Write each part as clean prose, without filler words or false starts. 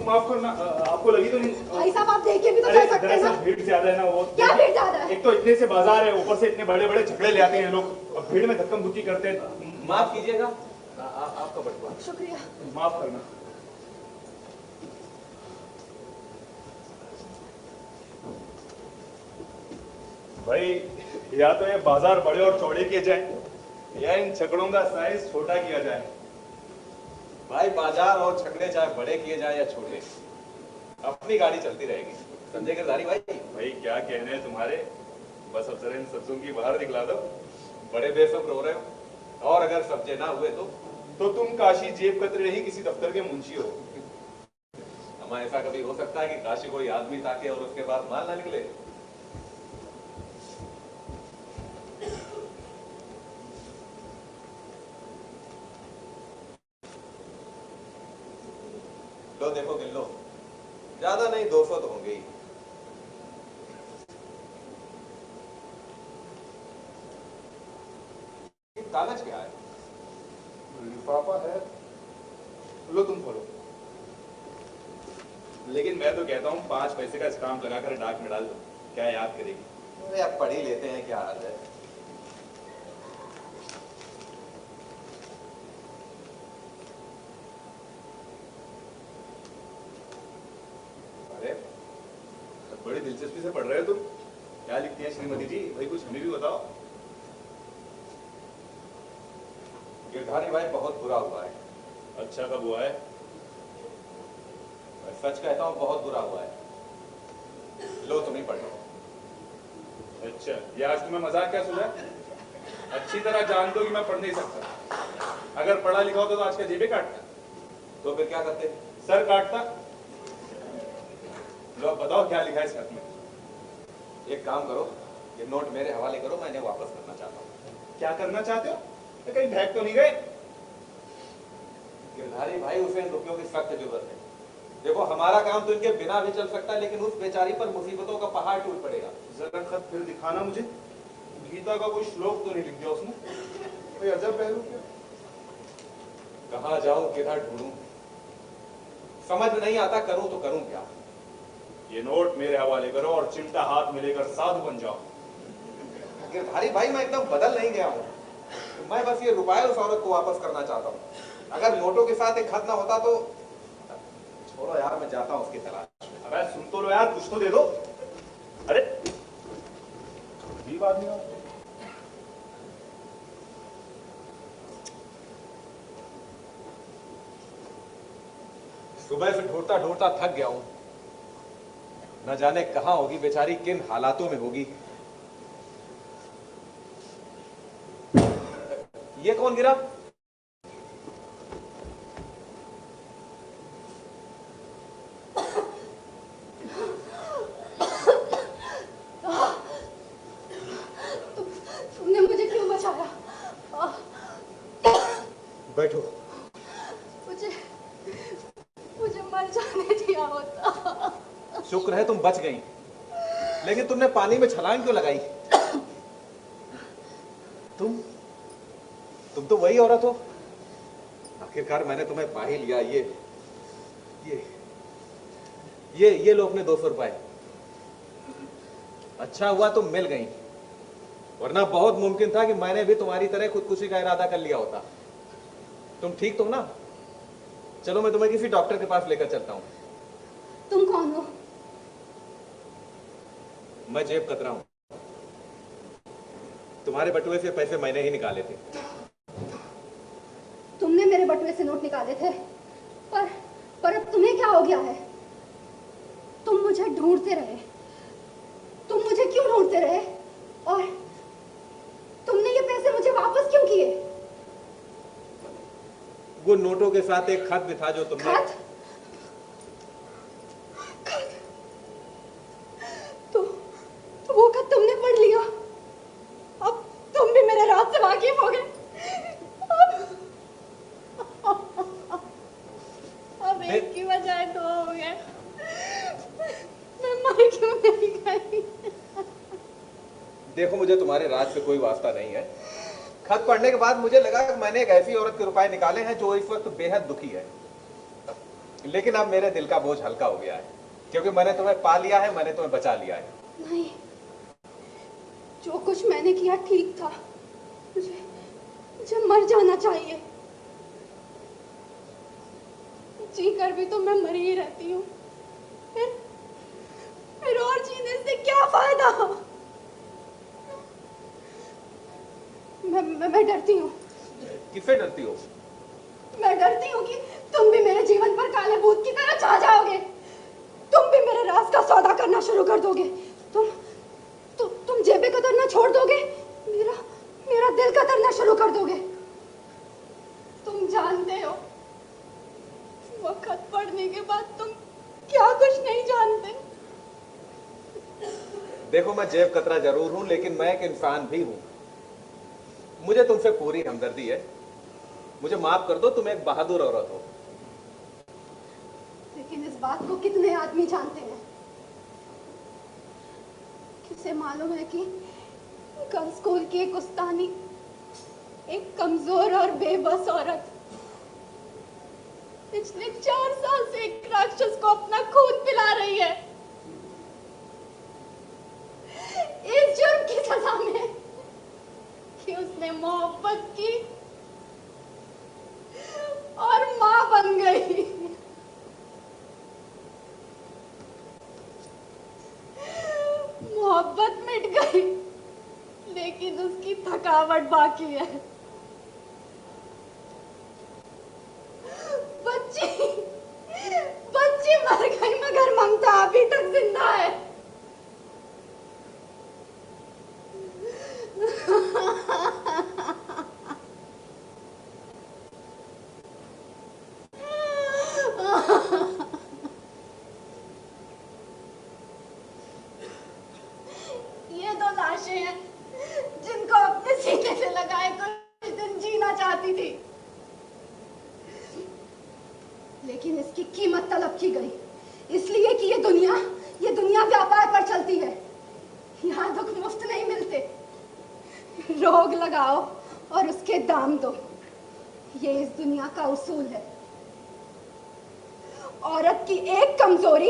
माफ करना, आपको लगी तो नहीं? भाई साहब आप देख के भी तो चल सकते हैं ना। भीड़ ज्यादा है ना, वो क्या भीड़ ज्यादा है? एक तो इतने से बाजार है, ऊपर से इतने बड़े बड़े झगड़े ले आते हैं लोग, और भीड़ में धक्कम धुक्की करते हैं। माफ कीजिएगा, आपका बटुआ। शुक्रिया। माफ करना। भाई या तो ये बाजार बड़े और चौड़े किए जाए, या इन झगड़ों का साइज छोटा किया जाए। भाई बाजार और झगड़े चाहे बड़े किए जाए या छोटे, अपनी गाड़ी चलती रहेगी। समझे गिरधारी भाई? भाई क्या कहने हैं तुम्हारे, बस अब जरा इन सब्जों की बाहर दिखला दो। बड़े बेसब्र हो रहे हो, और अगर सब्जे ना हुए तो तुम काशी जेब कतरे ही किसी दफ्तर के मुंशी हो। हमारा ऐसा कभी हो सकता है कि काशी कोई आदमी ताके और उसके बाद माल ना निकले? लो देखो गिन लो, ज्यादा नहीं 200 तो होंगे ही। कागज क्या है? लिफाफा है, लो तुम खोलो। लेकिन मैं तो कहता हूँ 5 पैसे का स्टाम्प लगाकर डाक में डाल दो, क्या याद करेगी? अरे आप पढ़ ही लेते हैं, क्या हाल है? अरे बड़ी दिलचस्पी से पढ़ रहे हो तुम, क्या लिखती हैं श्रीमती जी? भाई कुछ हमें भी बताओ। गिरधारी भाई बहुत बुरा हुआ है। अच्छा कब हुआ है? मैं सच कहता हूँ बहुत बुरा हुआ है। लो तुम ही पढ़ लो। अच्छा, ये आज तुम्हें मजाक क्या सुझा? अच्छी तरह जानते हो कि मैं पढ़ नहीं सकता। अगर पढ़ा लिखा होता तो आज का जेबे काटता। तो फिर क्या करते? सर काटता। लो बताओ क्या लिखा है इस खत में? एक काम करो, ये नोट मेरे हवाले करो, मैं इन्हें वापस करना चाहता हूँ। क्या करना चाहते हो? तो कहीं भाग तो नहीं गए? गिरधारी भाई उसे इन रुपयों की सख्त जरूरत है। देखो हमारा काम तो इनके बिना भी चल सकता है, लेकिन उस बेचारी पर मुसीबतों का पहाड़ टूट पड़ेगा। जरा खत फिर दिखाना मुझे। गीता का कोई श्लोक तो नहीं लिख दिया उसने? कोई अजब पहलू क्या? कहाँ जाऊं, किधर ढूंढूं, समझ में नहीं आता, करूं तो करूं क्या? ये नोट मेरे हवाले करो और चिमटा हाथ में लेकर साधु बन जाओ। गिरधारी भाई मैं एकदम बदल नहीं गया हूं, मैं बस ये रुपए उस औरत को वापस करना चाहता हूं। अगर नोटों के साथ एक खत ना होता तो छोड़ो यार, मैं जाता हूं उसकी तलाश में। अबे सुन तो लो यार, कुछ तो दे दो। अरे अजीब आदमी हो। सुबह से ढूंढता ढूंढता थक गया हूं, न जाने कहां होगी बेचारी, किन हालातों में होगी। ये कौन गिरा? तुमने मुझे क्यों बचाया? बैठो। मुझे मर जाने दिया होता। शुक्र है तुम बच गई, लेकिन तुमने पानी में छलांग क्यों लगाई? तुम तो वही औरत हो। आखिरकार मैंने तुम्हें पा ही लिया। ये लो अपने 200 रुपए। अच्छा हुआ तुम मिल गई, वरना बहुत मुमकिन था कि मैंने भी तुम्हारी तरह खुदकुशी का इरादा कर लिया होता। तुम ठीक तो ना? चलो मैं तुम्हें किसी डॉक्टर के पास लेकर चलता हूं। तुम कौन हो? मैं जेब कतरा हूं। तुम्हारे बटुए से पैसे मैंने ही निकाले थे। तुमने मेरे बटुए से नोट निकाले थे, पर अब तुम्हें क्या हो गया है? तुम मुझे ढूंढते रहे। तुम मुझे क्यों ढूंढते रहे? और तुमने ये पैसे मुझे वापस क्यों किए? वो नोटों के साथ एक खत भी था जो तुमने। खत? तो वो खत तुमने पढ़ लिया। अब तुम भी मेरे राज से वाकिफ हो गए। अब एक की बजाय 2 हो गए। मैं मर क्यों नहीं गई? देखो मुझे तुम्हारे राज से कोई वास्ता नहीं है। खत पढ़ने के बाद मुझे लगा कि मैंने एक ऐसी औरत के रुपए निकाले हैं जो इस वक्त बेहद दुखी है। लेकिन अब मेरे दिल का बोझ हल्का हो गया है, क्योंकि मैंने तुम्हें पा लिया है, मैंने तुम्हें बचा लिया है। नहीं, जो कुछ मैंने किया ठीक था। मुझे मुझे मर जाना चाहिए। जी कर भी तो मैं मरी ही रहती हूँ। फिर और जीने से क्या फायदा? मैं डरती हूँ। किससे डरती हो? मैं डरती हूँ कि तुम भी मेरे जीवन पर काले भूत की तरह छा जाओगे। तुम भी मेरे राज का सौदा करना शुरू कर दोगे। तुम जेबें कतरना छोड़ दोगे। मेरा दिल कतरना शुरू कर दोगे। तुम जानते हो, वक्त पढ़ने के बाद तुम क्या कुछ नहीं जानते। देखो, मैं जेब कतरा जरूर हूं, लेकिन मैं एक इंसान भी हूं। मुझे तुमसे पूरी हमदर्दी है। मुझे माफ कर दो, तुम एक बहादुर औरत हो। लेकिन इस बात को कितने आदमी जानते हैं? किसे मालूम है कि गर्ल्स स्कूल की एक उस्तानी, एक कमजोर और बेबस औरत पिछले 4 साल से एक राक्षस को अपना खून पिला रही है, इस जुर्म की सजा में कि उसने मोहब्बत की और मां बन गई। मोहब्बत मिट गई, लेकिन उसकी थकावट बाकी है। बच्ची मर गई, मगर ममता अभी तक जिंदा है। ये 2 लाशें हैं जिनको अपने सीने से लगाए कुछ दिन जीना चाहती थी, लेकिन इसकी कीमत तलब की गई, इसलिए कि ये दुनिया व्यापार पर चलती है। यहाँ दुख मुफ्त नहीं मिलते। रोग लगाओ और उसके दाम दो, ये इस दुनिया का उसूल है। औरत की एक कमजोरी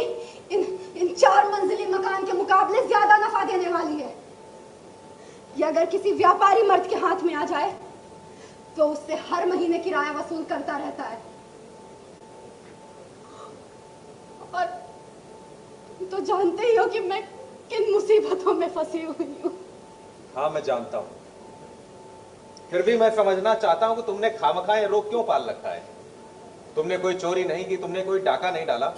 इन 4 मंजिली मकान के मुकाबले ज्यादा नफा देने वाली है। ये अगर किसी व्यापारी मर्द के हाथ में आ जाए तो उससे हर महीने किराया वसूल करता रहता है। और तो जानते ही हो कि मैं किन मुसीबतों में फंसी हुई हूँ। हाँ, मैं जानता हूँ। फिर भी मैं समझना चाहता हूँ कि तुमने खामखा ये रोग क्यों पाल रखा है। तुमने कोई चोरी नहीं की, तुमने कोई डाका नहीं डाला,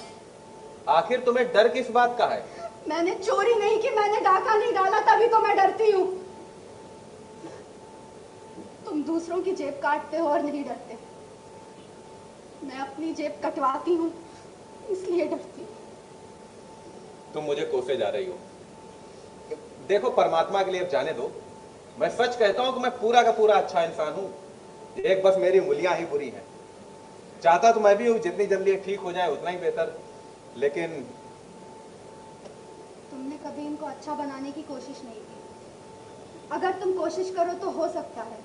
आखिर तुम्हें डर किस बात का है? मैंने चोरी नहीं की, मैंने डाका नहीं डाला, तभी तो मैं डरती हूँ। तुम दूसरों की जेब काटते हो और नहीं डरते। मैं अपनी जेब कटवाती हूँ, इसलिए डरती हूँ। तुम मुझे कोसे जा रही हो। देखो, परमात्मा के लिए अब जाने दो। मैं सच कहता हूं कि मैं पूरा का पूरा अच्छा इंसान हूं। एक बस मेरी उंगलियां ही बुरी हैं। चाहता तो मैं भी हूं जितनी जल्दी ठीक हो जाए उतना ही बेहतर, लेकिन तुमने कभी इनको अच्छा बनाने की कोशिश नहीं की। अगर तुम कोशिश करो तो हो सकता है।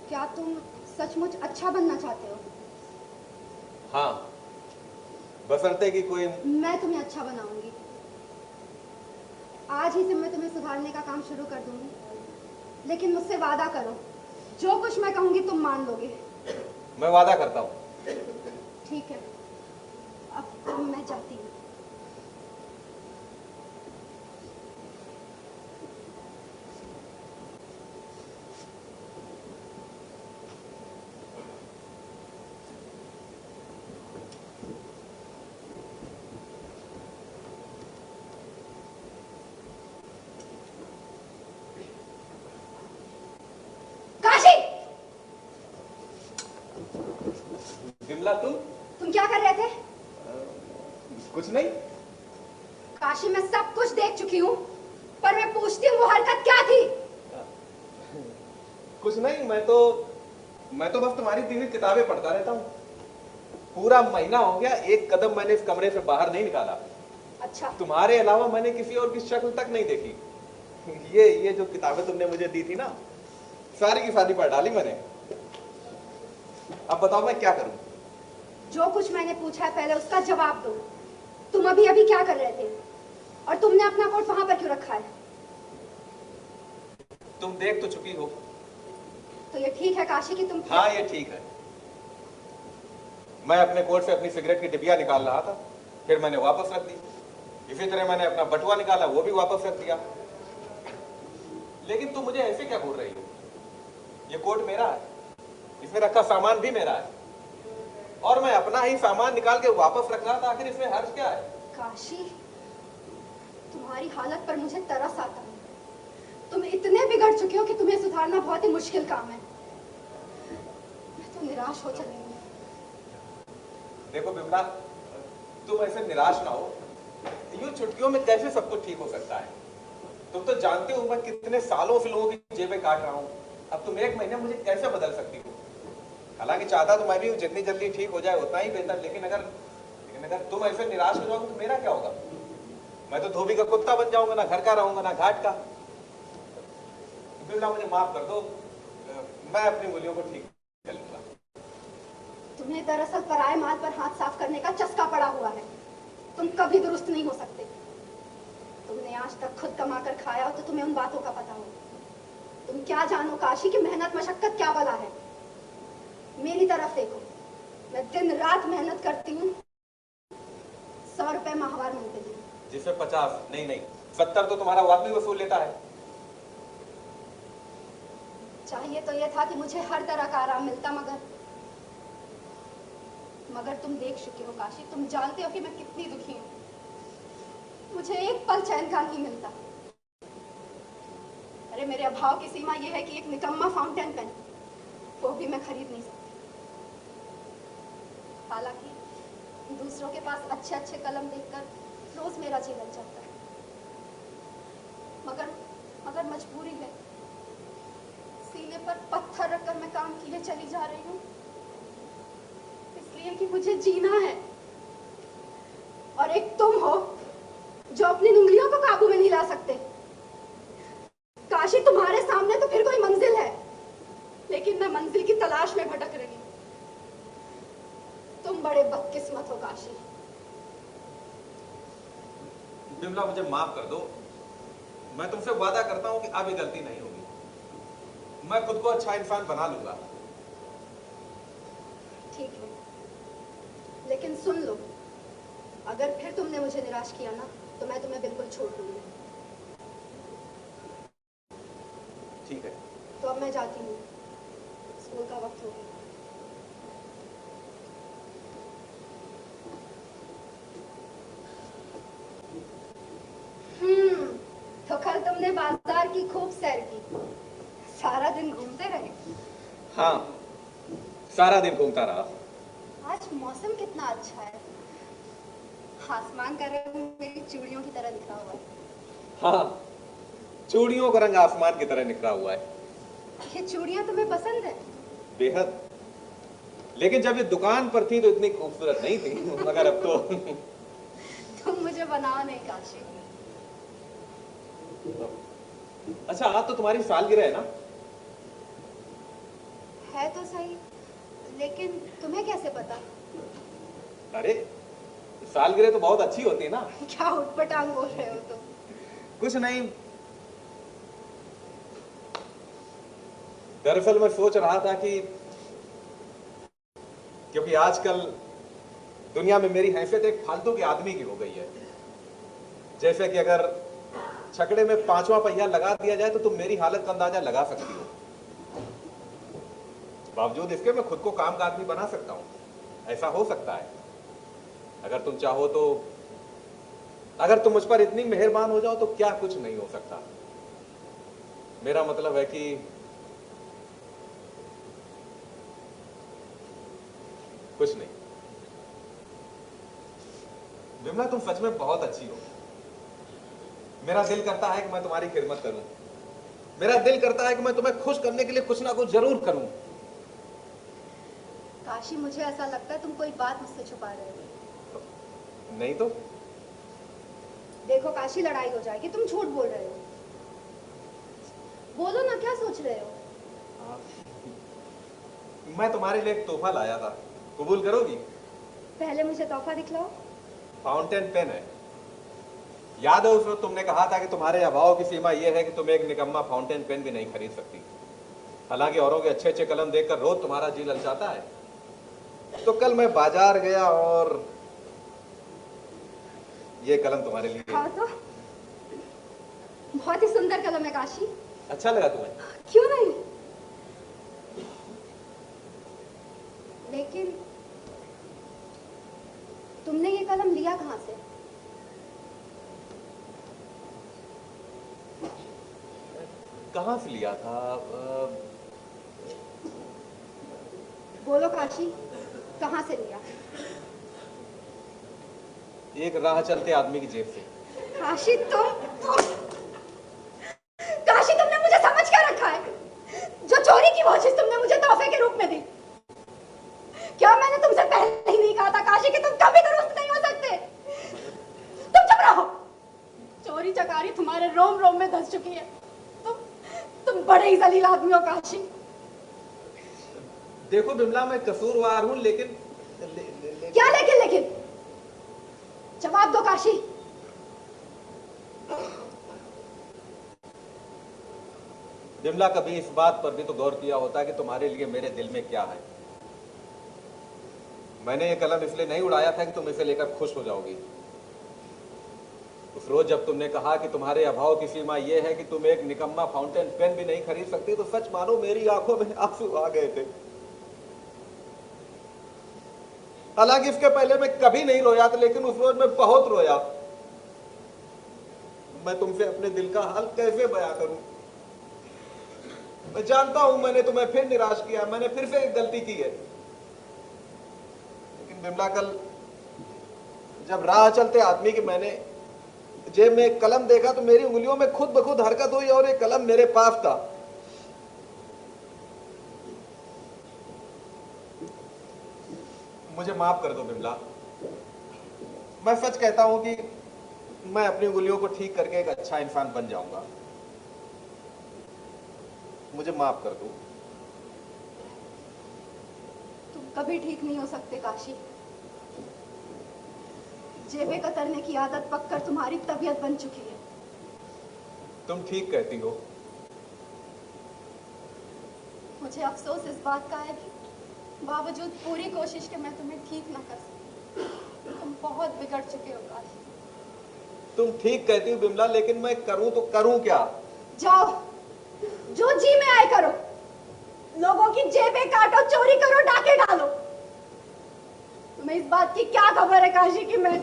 क्या तुम सचमुच अच्छा बनना चाहते हो? हाँ, बशर्ते कि कोई। मैं तुम्हें अच्छा बनाऊंगी। आज ही से मैं तुम्हें सुधारने का काम शुरू कर दूंगी, लेकिन मुझसे वादा करो, जो कुछ मैं कहूंगी तुम मान लोगे। मैं वादा करता हूं। ठीक है, अब मैं जाती हूँ। विमला, तुम क्या कर रहे थे? कुछ नहीं। काशी में सब कुछ देख चुकी हूँ, पर मैं पूछती हूँ वो हरकत क्या थी? कुछ नहीं, मैं तो बस तुम्हारी दी हुई किताबें पढ़ता रहता हूँ। पूरा महीना हो गया, एक कदम मैंने इस कमरे से बाहर नहीं निकाला। अच्छा। तुम्हारे अलावा मैंने किसी और की शक्ल तक नहीं देखी। ये जो किताबें तुमने मुझे दी थी ना, सारी की सारी पढ़ डाली मैंने। अब बताओ मैं क्या करूं? जो कुछ मैंने पूछा है पहले उसका जवाब दो। तुम अभी अभी क्या कर रहे थे और तुमने अपना कोट वहां पर क्यों रखा है? तुम देख तो चुकी हो। तो ये ठीक है काशी कि तुम? हाँ ये ठीक है। मैं अपने कोट से अपनी सिगरेट की डिबिया निकाल रहा था, फिर मैंने वापस रख दी। इसी तरह मैंने अपना बटुआ निकाला, वो भी वापस रख दिया। लेकिन तुम मुझे ऐसे क्या बोल रही हो? ये कोट मेरा है, इसमें रखा सामान भी मेरा है, और मैं अपना ही सामान निकाल के वापस रख रहा था। आखिर इसमें हर्ज क्या है? काशी, तुम्हारी हालत पर मुझे तरस आता है। तुम इतने बिगड़ चुके हो कि तुम्हें सुधारना बहुत ही मुश्किल काम है। मैं तो निराश हो चली हूँ। देखो बिमला, तुम ऐसे निराश ना हो। यूं चुटकियों में कैसे सब कुछ ठीक हो सकता है? तुम तो जानते हो मैं कितने सालों से लोगों की जेबें काट रहा हूं। अब तुम एक महीने मुझे कैसे बदल सकती हो? हालांकि चाहता तो मैं भी हूं जितनी जल्दी ठीक हो जाए उतना ही बेहतर, लेकिन अगर तुम ऐसे निराश हो जाओगे तो मेरा क्या होगा? मैं तो धोबी का कुत्ता बन जाऊंगा, ना घर का रहूंगा ना घाट का। बिमला मुझे माफ कर दो, मैं अपनी मूल्यों को ठीक कर लूंगा। तुम्हें दरअसल पराये माल पर हाथ साफ करने का चस्का पड़ा हुआ है। तुम कभी दुरुस्त नहीं हो सकते। तुमने आज तक खुद कमा कर खाया हो तो तुम्हें उन बातों का पता हो। तुम क्या जानो काशी की मेहनत मशक्कत क्या बला है। मेरी तरफ देखो, मैं दिन रात मेहनत करती हूँ। 100 रुपए माहवार मिलते हैं, जिसमें 50 नहीं 70 तो तुम्हारा वाकई वसूल लेता है। चाहिए तो यह था कि मुझे हर तरह का आराम मिलता, मगर तुम देख चुके हो काशी। तुम जानते हो कि मैं कितनी दुखी हूँ। मुझे एक पल चैन का नहीं मिलता। अरे मेरे अभाव की सीमा यह है कि एक निकम्मा फाउंटेन पेन वो भी मैं खरीद नहीं सकती। हालांकि दूसरों के पास अच्छे अच्छे कलम देखकर रोज मेरा जी लग जाता है, मगर मजबूरी है। सीने पर पत्थर रखकर मैं काम किए चली जा रही हूँ, इसलिए कि मुझे जीना है। और एक तुम हो जो अपनी उंगलियों को काबू में नहीं ला सकते। काशी, तुम्हारे सामने तो फिर कोई मंजिल है, लेकिन मैं मंजिल की तलाश में भटक रही हूँ। तुम बड़े बदकिस्मत हो काशी। बिमला मुझे माफ कर दो। मैं तुमसे वादा करता हूं कि अब ये गलती नहीं होगी। मैं खुद को अच्छा इंसान बना लूंगा। ठीक है, लेकिन सुन लो, अगर फिर तुमने मुझे निराश किया ना तो मैं तुम्हें बिल्कुल छोड़ दूंगी। ठीक है। तो अब मैं जाती हूँ, स्कूल का वक्त हो गया। तो कल तुमने बाजार की खूब सैर की, सारा दिन घूमते रहे। हाँ, सारा दिन घूमता रहा। आज मौसम कितना अच्छा है। आसमान का रंग मेरी चूड़ियों की तरह निखरा हुआ है। हाँ, चूड़ियों का रंग आसमान की तरह निखरा हुआ है। ये चूड़ियां तुम्हें पसंद है? बेहद। लेकिन जब ये दुकान पर थी तो इतनी खूबसूरत नहीं थी, मगर अब तो तुम मुझे बनाओ नहीं काशी। अच्छा, आज तो तुम्हारी सालगिरह है ना? है तो सही, लेकिन तुम्हें कैसे पता? अरे, सालगिरह तो बहुत अच्छी होती है ना। क्या उटपटांग बोल रहे हो तुम? कुछ नहीं, दरअसल मैं सोच रहा था कि क्योंकि आजकल दुनिया में मेरी हैसियत एक फालतू के आदमी की हो गई है। जैसे कि अगर छकड़े में 5वां पहिया लगा दिया जाए तो तुम मेरी हालत का अंदाजा लगा सकती हो। बावजूद इसके मैं खुद को काम का आदमी बना सकता हूं। ऐसा हो सकता है अगर तुम चाहो तो। अगर तुम मुझ पर इतनी मेहरबान हो जाओ तो क्या कुछ नहीं हो सकता। मेरा मतलब है कि कुछ नहीं। विमला, तुम सच में बहुत अच्छी हो। मेरा दिल करता है कि मैं तुम्हारी खिदमत करूं। मेरा दिल करता है कि मैं तुम्हें खुश करने के लिए कुछ ना कुछ जरूर करूं। काशी, मुझे ऐसा लगता है तुम कोई बात मुझसे छुपा रहे हो। नहीं तो? देखो काशी, लड़ाई हो जाएगी। तुम झूठ बोल रहे हो। बोलो ना, क्या सोच रहे हो? मैं तुम्हारे लिए एक तोहफा लाया था, कबूल करोगी? पहले मुझे तोहफा दिखलाओ। फाउंटेन पेन है। याद है उस वक्त तुमने कहा था कि तुम्हारे अभाव की सीमा यह है कि तुम एक निकम्मा फाउंटेन पेन भी नहीं खरीद सकती। हालांकि औरों के अच्छे अच्छे कलम देखकर रोज तुम्हारा जी ललचाता है। तो कल मैं बाजार गया और ये कलम तुम्हारे लिए। हाँ तो बहुत ही सुंदर कलम है काशी। अच्छा लगा तुम्हें? क्यों नहीं, लेकिन तुमने ये कलम लिया कहाँ से? कहाँ से लिया था? बोलो काशी, कहाँ से लिया? एक राह चलते आदमी की जेब से। काशी तुमने मुझे समझ क्या रखा है? जो चोरी की वो चीज तुमने मुझे तोहफे के रूप में दी। क्या मैंने तुमसे पहले ही नहीं कहा था काशी कि तुम कभी दुरुस्त नहीं हो सकते? तुम चुप रहो। चोरी चकारी तुम्हारे रोम रोम में धस चुकी है। तुम बड़े ही जलील आदमी हो काशी। देखो बिमला, मैं कसूरवार हूं, लेकिन क्या लेकिन? जवाब दो काशी। बिमला, कभी इस बात पर भी तो गौर किया होता कि तुम्हारे लिए मेरे दिल में क्या है। मैंने ये कलम इसलिए नहीं उड़ाया था कि तुम इसे लेकर खुश हो जाओगी। उस रोज जब तुमने कहा कि तुम्हारे अभाव की सीमा यह है कि तुम एक निकम्मा फाउंटेन पेन भी नहीं खरीद सकती, तो सच मानो मेरी आंखों में आंसू आ गए थे। हालांकि इसके पहले मैं कभी नहीं रोया था, लेकिन उस रोज मैं बहुत रोया। मैं तुमसे अपने दिल का हाल कैसे बयां करूं? मैं जानता हूं मैंने तुम्हें फिर निराश किया, मैंने फिर से एक गलती की है। लेकिन बिमला, कल जब राह चलते आदमी की मैंने जेब में एक कलम देखा तो मेरी उंगलियों में खुद ब खुद हरकत हुई और एक कलम मेरे पास था। मुझे माफ कर दो बिमला। मैं सच कहता हूं कि मैं अपनी उंगलियों को ठीक करके एक अच्छा इंसान बन जाऊंगा। मुझे माफ कर दो। तुम कभी ठीक नहीं हो सकते काशी। जेबें कतरने की आदत पककर तुम्हारी तबीयत बन चुकी है। तुम ठीक कहती हो। मुझे अफसोस इस बात का है कि बावजूद पूरी कोशिश के मैं तुम्हें ठीक ना कर सकी। तुम बहुत बिगड़ चुके हो काशी। तुम ठीक कहती हो बिमला, लेकिन मैं करूं तो करूं क्या? जाओ, जो जी में आए करो। लोगों की जेबें काटो, चोरी करो, डाके डालो। तुम्हें इस बात की क्या खबर है काशी कि मैं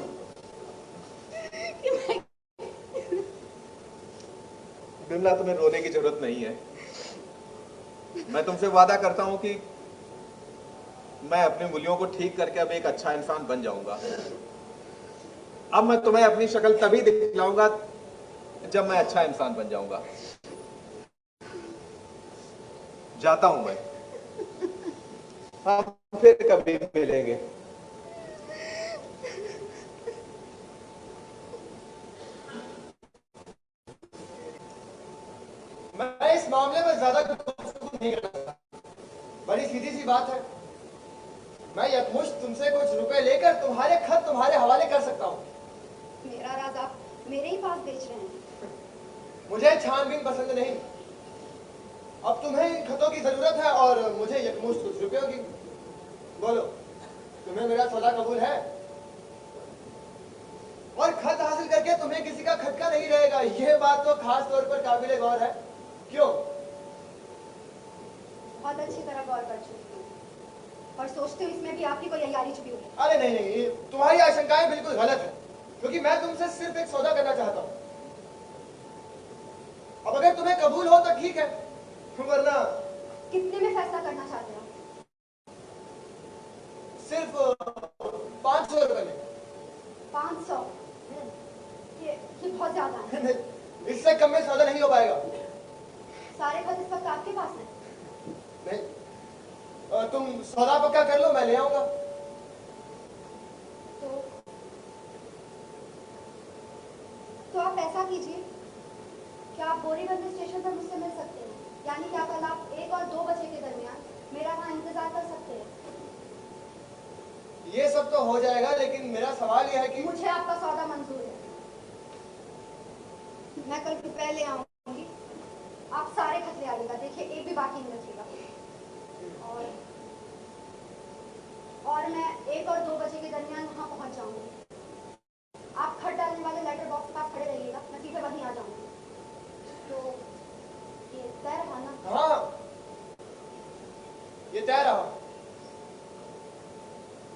बिमला, तुम्हें रोने की जरूरत नहीं है। मैं तुमसे वादा करता हूं कि मैं अपनी उंगलियों को ठीक करके अब एक अच्छा इंसान बन जाऊंगा। अब मैं तुम्हें अपनी शक्ल तभी दिखलाऊंगा जब मैं अच्छा इंसान बन जाऊंगा। जाता हूं मैं। हम फिर कभी मिलेंगे। मैं इस मामले में ज्यादा गुफ्तगू नहीं कर सकता। बड़ी सीधी सी बात है। मैं यथमुश्त तुमसे कुछ रुपए लेकर तुम्हारे खत तुम्हारे हवाले कर सकता हूँ। मेरा राज आप मेरे ही पास बेच रहे हैं। मुझे छानबीन पसंद नहीं। अब तुम्हें इन खतों की जरूरत है और मुझे यथमुश्त कुछ रुपयों की। बोलो, तुम्हें मेरा सौदा कबूल है? और खत हासिल करके तुम्हें किसी का खटका नहीं रहेगा, यह बात तो खास तौर पर काबिले गौर है। क्यों? बहुत अच्छी तरह गौर कर चुकी हूँ और सोचती हूँ इसमें भी आपकी कोई अय्यारी छुपी हुई है। अरे नहीं, तुम्हारी आशंकाएं बिल्कुल गलत है, क्योंकि मैं तुमसे सिर्फ एक सौदा करना चाहता हूँ। अब अगर तुम्हें कबूल हो तो ठीक है, वरना कितने में फैसला करना चाहते हो? सिर्फ 500 रुपए में। 500? ये बहुत ज्यादा है। इससे कम में सौदा नहीं हो पाएगा। सारे खत इस वक्त आपके पास है? नहीं, तुम सौदा पक्का कर लो, मैं ले आऊंगा। तो आप ऐसा कीजिए, क्या आप बोरीबंदर स्टेशन पर मुझसे मिल सकते हैं? यानी क्या कल आप 1 और 2 बजे के दरमियान मेरा वहां इंतजार कर सकते हैं? ये सब तो हो जाएगा, लेकिन मेरा सवाल यह है कि मुझे आपका सौदा मंजूर है। मैं कल रुपए ले आऊंगी, आप सारे खत ले आइएगा। देखिए एक भी बाकी नहीं रखिएगा। और मैं 1 और 2 बजे के दरमियान वहां पहुंच जाऊंगी। आप खत डालने वाले लेटर बॉक्स के पास खड़े रहिएगा, मैं सीधे वहीं आ जाऊंगी। तो ये तय रहा ना? हाँ, ये तय रहा।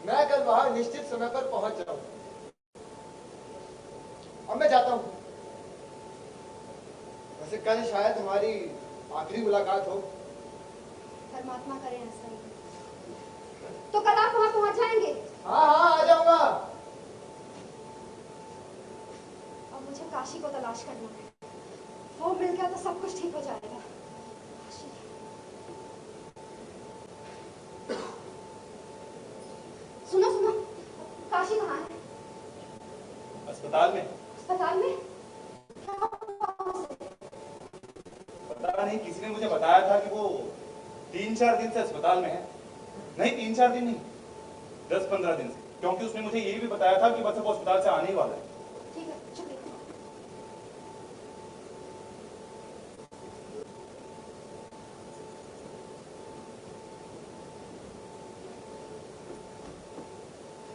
मैं कल वहां निश्चित समय पर पहुंच जाऊंगा। अब मैं जाता हूं। वैसे कल शायद हमारी आखिरी मुलाकात हो। परमात्मा करे ऐसा ही। तो कल आप वहां पहुंच जाएंगे? हाँ हाँ, आ जाऊंगा। अब मुझे काशी को तलाश करना है। वो मिल गया तो सब कुछ ठीक हो जाएगा। काशी। सुनो सुनो, काशी कहाँ है? अस्पताल में। अस्पताल में? क्या हुआ उसे? पता नहीं, किसी ने मुझे बताया था कि वो 3-4 दिन से अस्पताल में है। नहीं, 3-4 दिन नहीं, 10-15 दिन से, क्योंकि उसने मुझे ये भी बताया था कि बस वो अस्पताल से आने ही वाला है। ठीक है, शुक्रिया।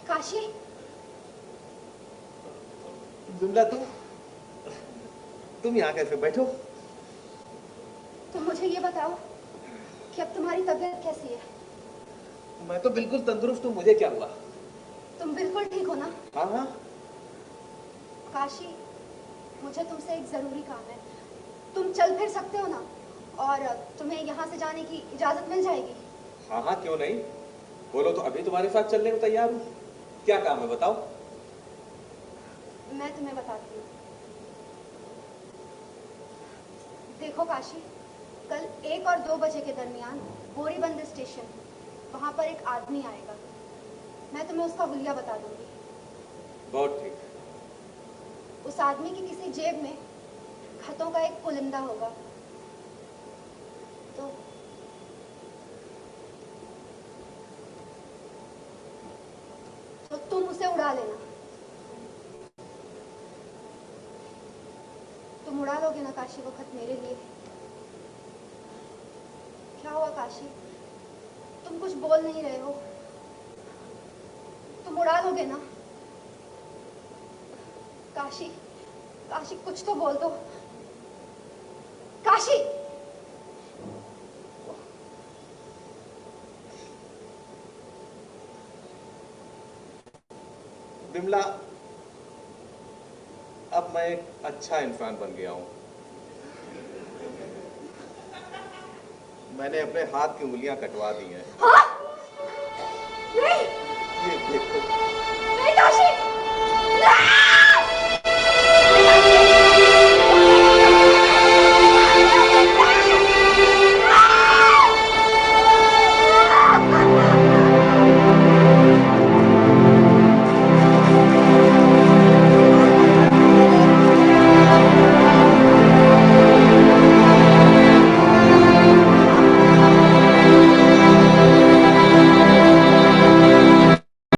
काशी, विमला, तुम यहाँ कैसे? बैठो। तो मुझे ये बताओ कि अब तुम्हारी तबीयत कैसी है? मैं तो बिल्कुल तंदुरुस्त हूँ, मुझे क्या हुआ? तुम बिल्कुल ठीक हो ना? हाँ हाँ। काशी, मुझे तुमसे एक जरूरी काम है। तुम चल फिर सकते हो ना? और तुम्हें यहाँ से जाने की इजाजत मिल जाएगी? हाँ हाँ, क्यों नहीं, बोलो। तो अभी तुम्हारे साथ चलने को तैयार हूँ। क्या काम है बताओ? मैं तुम्हें बताती हूँ। देखो काशी, कल 1 और 2 बजे के दरमियान बोरीबंद स्टेशन, वहां पर एक आदमी आएगा। मैं तुम्हें उसका हुलिया बता दूंगी। बहुत ठीक। उस आदमी की किसी जेब में खतों का एक पुलिंदा होगा। तो तुम उसे उड़ा लेना। तुम उड़ा लोगे ना काशी वो खत मेरे लिए? क्या हुआ काशी, तुम कुछ बोल नहीं रहे हो? तुम उड़ा लोगे ना? काशी, काशी कुछ तो बोल दो। काशी! विमला, अब मैं एक अच्छा इंसान बन गया हूँ। मैंने अपने हाथ की उंगलियां कटवा दी हैं। हाँ?